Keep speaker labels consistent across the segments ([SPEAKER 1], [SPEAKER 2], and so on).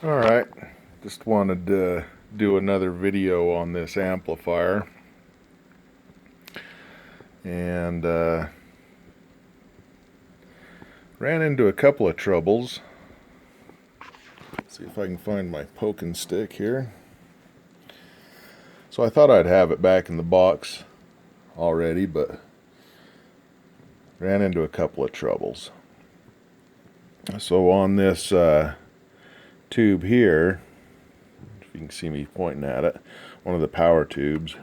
[SPEAKER 1] Alright, just wanted to do another video on this amplifier, and ran into a couple of troubles. Let's see if I can find my poking stick here. So I thought I'd have it back in the box already, but ran into a couple of troubles. So on this tube here, if you can see me pointing at it, one of the power tubes,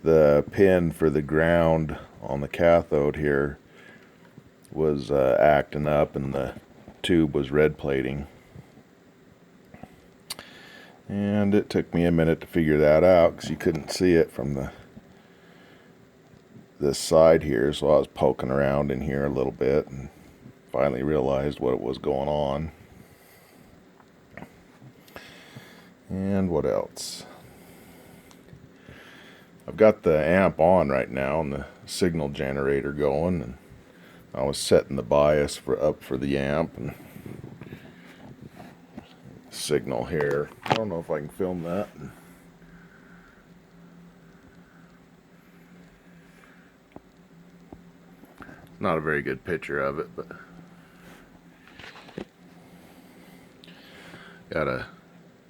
[SPEAKER 1] the pin for the ground on the cathode here was acting up, and the tube was red plating. And it took me a minute to figure that out because you couldn't see it from this side here, so I was poking around in here a little bit and finally realized what was going on. And what else? I've got the amp on right now and the signal generator going, and I was setting the bias up for the amp and signal here. I don't know if I can film that. Not a very good picture of it, but got a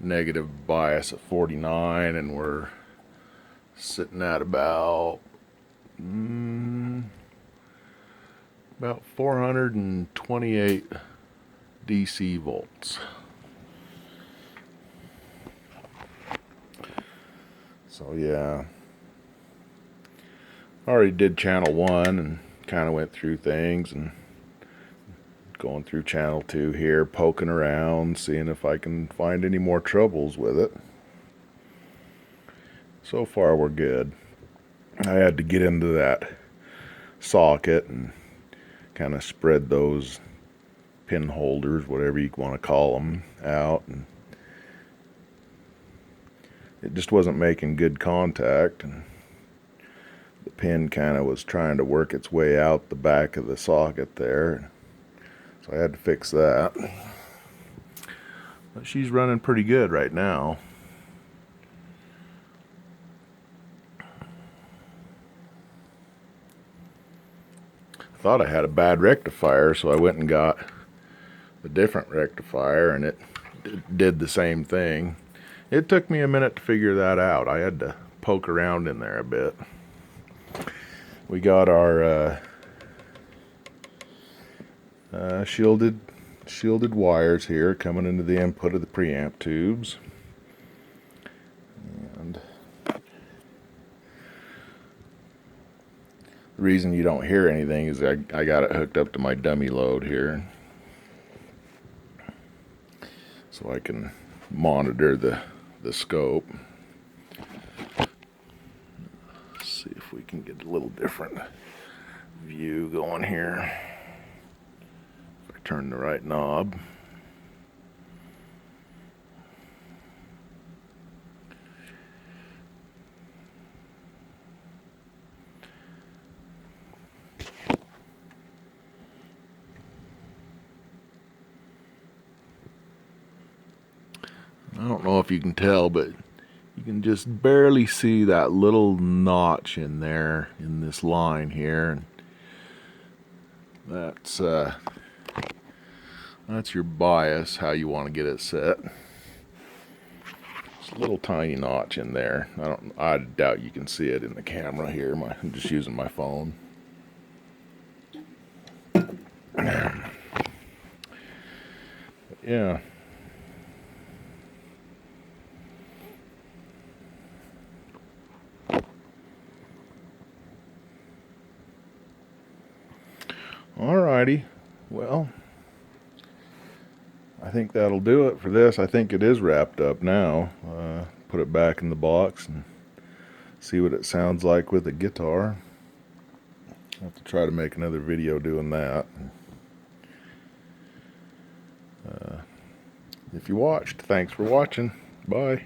[SPEAKER 1] negative bias of 49, and we're sitting at about 428 DC volts. So yeah, already did channel 1 and kind of went through things, and going through channel 2 here, poking around, seeing if I can find any more troubles with it. So far we're good. I had to get into that socket and kind of spread those pin holders, whatever you want to call them, out, and it just wasn't making good contact, and the pin kind of was trying to work its way out the back of the socket there, so I had to fix that. But she's running pretty good right now. I thought I had a bad rectifier, so I went and got a different rectifier, and it did the same thing. It took me a minute to figure that out. I had to poke around in there a bit. We got our shielded wires here coming into the input of the preamp tubes, and the reason you don't hear anything is I got it hooked up to my dummy load here, so I can monitor the scope. Let's see if we can get a little different view going here. If I turn the right knob. I don't know if you can tell, but you can just barely see that little notch in there in this line here, and that's your bias, how you want to get it set. It's a little tiny notch in there. I doubt you can see it in the camera here. I'm just using my phone. Yeah. Alrighty, well, I think that'll do it for this. I think it is wrapped up now. Put it back in the box and see what it sounds like with the guitar. I'll have to try to make another video doing that. If you watched, thanks for watching. Bye.